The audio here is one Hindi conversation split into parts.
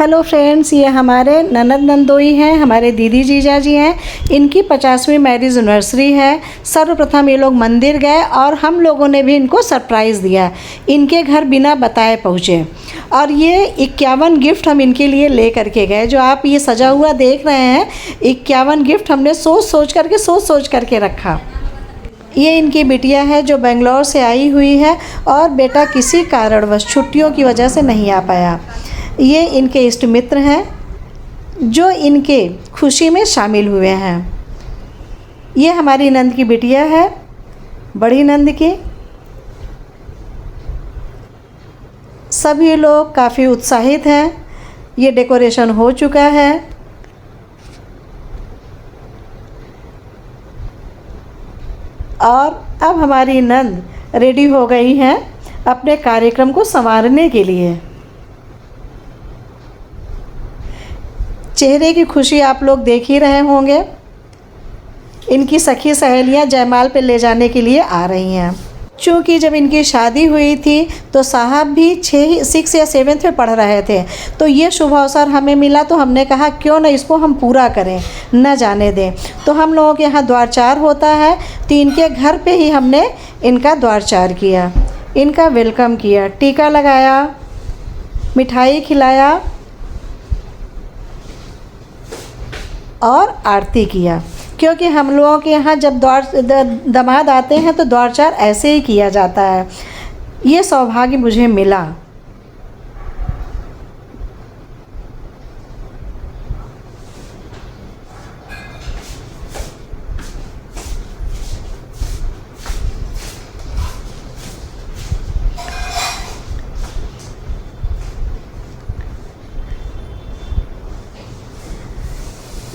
हेलो फ्रेंड्स, ये हमारे ननद नंदोई हैं, हमारे दीदी जीजा जी हैं। इनकी 50वीं मैरिज एनिवर्सरी है। सर्वप्रथम ये लोग मंदिर गए और हम लोगों ने भी इनको सरप्राइज़ दिया। इनके घर बिना बताए पहुँचे और ये 51 गिफ्ट हम इनके लिए ले करके गए। जो आप ये सजा हुआ देख रहे हैं, 51 गिफ्ट हमने सोच सोच करके रखा। ये इनकी बिटिया है जो बेंगलोर से आई हुई है और बेटा किसी कारणवश छुट्टियों की वजह से नहीं आ पाया। ये इनके इष्ट मित्र हैं जो इनके खुशी में शामिल हुए हैं। ये हमारी नंद की बिटिया है, बड़ी नंद की। सभी लोग काफ़ी उत्साहित हैं। ये डेकोरेशन हो चुका है। और अब हमारी नंद रेडी हो गई हैं अपने कार्यक्रम को संवारने के लिए। चेहरे की खुशी आप लोग देख ही रहे होंगे। इनकी सखी सहेलियां जयमाल पे ले जाने के लिए आ रही हैं। चूँकि जब इनकी शादी हुई थी तो साहब भी 6 या 7th में पढ़ रहे थे, तो ये शुभ अवसर हमें मिला तो हमने कहा क्यों न इसको हम पूरा करें, न जाने दें। तो हम लोगों के यहाँ द्वारचार होता है, तो इनके घर पे ही हमने इनका द्वारचार किया, इनका वेलकम किया, टीका लगाया, मिठाई खिलाया और आरती किया। क्योंकि हम लोगों के यहाँ जब दामाद आते हैं तो द्वारचार ऐसे ही किया जाता है। ये सौभाग्य मुझे मिला।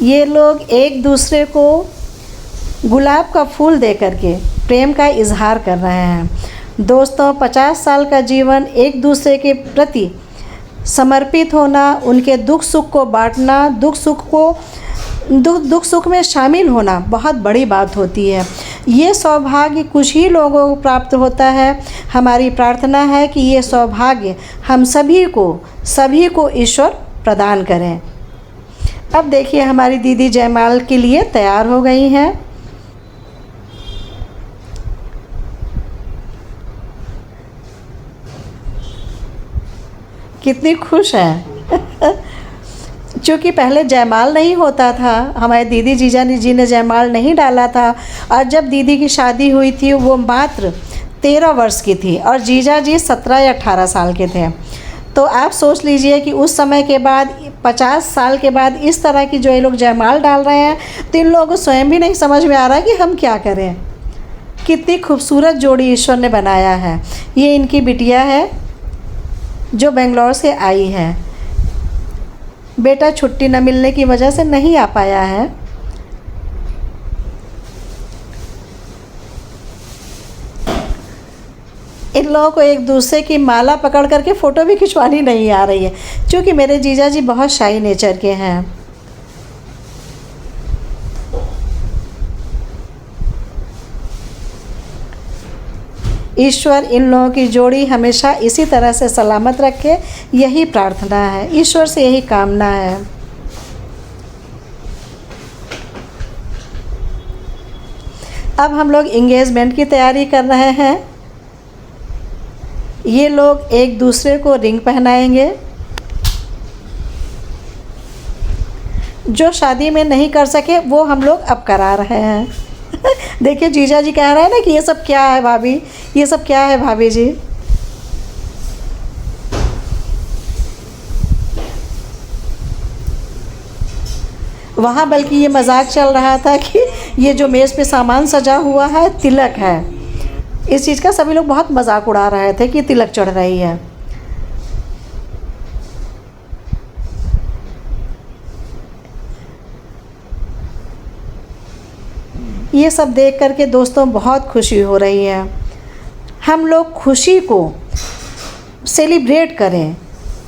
ये लोग एक दूसरे को गुलाब का फूल दे करके प्रेम का इजहार कर रहे हैं। दोस्तों, 50 साल का जीवन एक दूसरे के प्रति समर्पित होना, उनके दुख सुख को बांटना, दुख सुख में शामिल होना बहुत बड़ी बात होती है। ये सौभाग्य कुछ ही लोगों को प्राप्त होता है। हमारी प्रार्थना है कि ये सौभाग्य हम सभी को ईश्वर प्रदान करें। अब देखिए हमारी दीदी जयमाल के लिए तैयार हो गई हैं। कितनी खुश हैं। क्योंकि पहले जयमाल नहीं होता था, हमारे दीदी जीजा जी ने जयमाल नहीं डाला था। और जब दीदी की शादी हुई थी वो मात्र 13 वर्ष की थी और जीजा जी 17 या 18 साल के थे। तो आप सोच लीजिए कि उस समय के बाद 50 साल के बाद इस तरह की जो ये लोग जयमाल डाल रहे हैं, तो इन लोगों को स्वयं भी नहीं समझ में आ रहा कि हम क्या करें। कितनी खूबसूरत जोड़ी ईश्वर ने बनाया है। ये इनकी बिटिया है जो बेंगलोर से आई है। बेटा छुट्टी न मिलने की वजह से नहीं आ पाया है। इन लोगों को एक दूसरे की माला पकड़ करके फ़ोटो भी खिंचवानी नहीं आ रही है, क्योंकि मेरे जीजा जी बहुत शाई नेचर के हैं। ईश्वर इन लोगों की जोड़ी हमेशा इसी तरह से सलामत रखे, यही प्रार्थना है, ईश्वर से यही कामना है। अब हम लोग एंगेजमेंट की तैयारी कर रहे हैं। ये लोग एक दूसरे को रिंग पहनाएंगे। जो शादी में नहीं कर सके वो हम लोग अब करा रहे हैं। देखिए जीजा जी कह रहे हैं ना कि ये सब क्या है भाभी, ये सब क्या है भाभी जी। वहाँ बल्कि ये मजाक चल रहा था कि ये जो मेज़ पे सामान सजा हुआ है तिलक है। इस चीज़ का सभी लोग बहुत मजाक उड़ा रहे थे कि तिलक चढ़ रही है। ये सब देख करके दोस्तों बहुत खुशी हो रही है। हम लोग खुशी को सेलिब्रेट करें।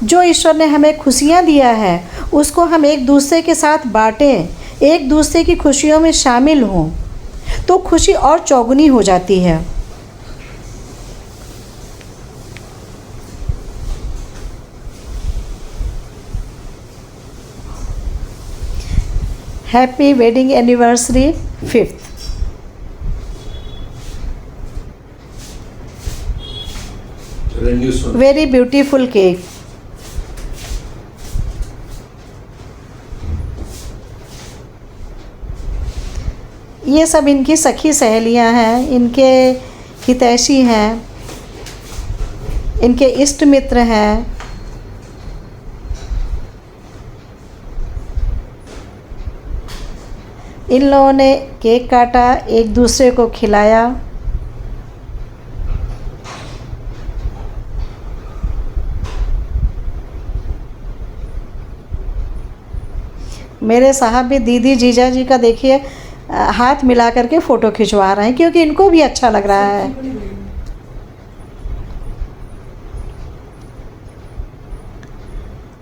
जो ईश्वर ने हमें खुशियाँ दिया है उसको हम एक दूसरे के साथ बांटें, एक दूसरे की खुशियों में शामिल हों, तो खुशी और चौगुनी हो जाती है। Happy wedding anniversary 5th। Very beautiful cake. ये सब इनकी सखी सहेलियां हैं, इनके हितैषी हैं, इनके इष्ट मित्र हैं। इन लोगों ने केक काटा, एक दूसरे को खिलाया। मेरे साहब भी दीदी जीजा जी का देखिए हाथ मिला करके फ़ोटो खिंचवा रहे हैं, क्योंकि इनको भी अच्छा लग रहा है।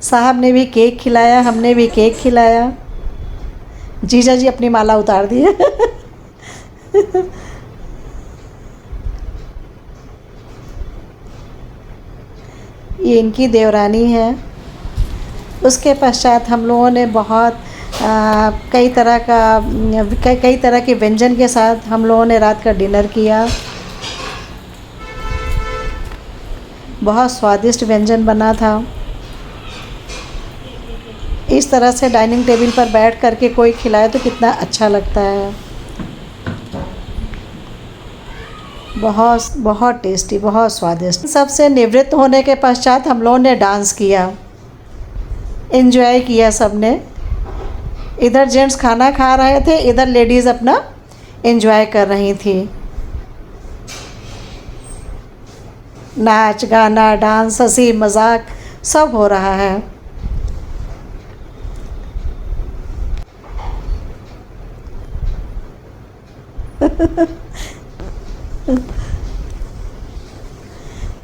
साहब ने भी केक खिलाया, हमने भी केक खिलाया। जीजा जी अपनी माला उतार दिए। ये इनकी देवरानी है। उसके पश्चात हम लोगों ने बहुत कई तरह के व्यंजन के साथ हम लोगों ने रात का डिनर किया। बहुत स्वादिष्ट व्यंजन बना था। इस तरह से डाइनिंग टेबल पर बैठ करके कोई खिलाए तो कितना अच्छा लगता है। बहुत बहुत टेस्टी, बहुत स्वादिष्ट। सबसे निवृत्त होने के पश्चात हम लोगों ने डांस किया, एंजॉय किया सबने। इधर जेंट्स खाना खा रहे थे, इधर लेडीज़ अपना एंजॉय कर रही थी। नाच गाना, डांस, हंसी मजाक सब हो रहा है।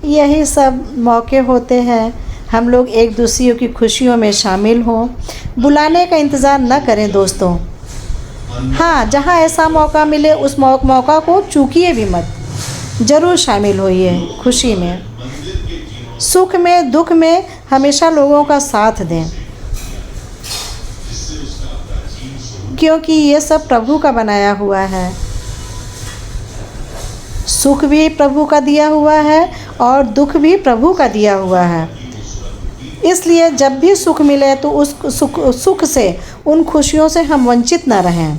यही सब मौके होते हैं, हम लोग एक दूसरे की खुशियों में शामिल हों। बुलाने का इंतज़ार न करें दोस्तों। हाँ, जहाँ ऐसा मौका मिले उस मौका को चूकिए भी मत, ज़रूर शामिल होइए खुशी में। सुख में दुख में हमेशा लोगों का साथ दें, क्योंकि ये सब प्रभु का बनाया हुआ है। सुख भी प्रभु का दिया हुआ है और दुख भी प्रभु का दिया हुआ है। इसलिए जब भी सुख मिले तो उस सुख से, उन खुशियों से हम वंचित ना रहें,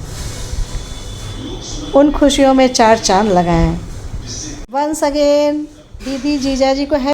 उन खुशियों में चार चांद लगाएं। वंस अगेन दीदी जीजा जी को है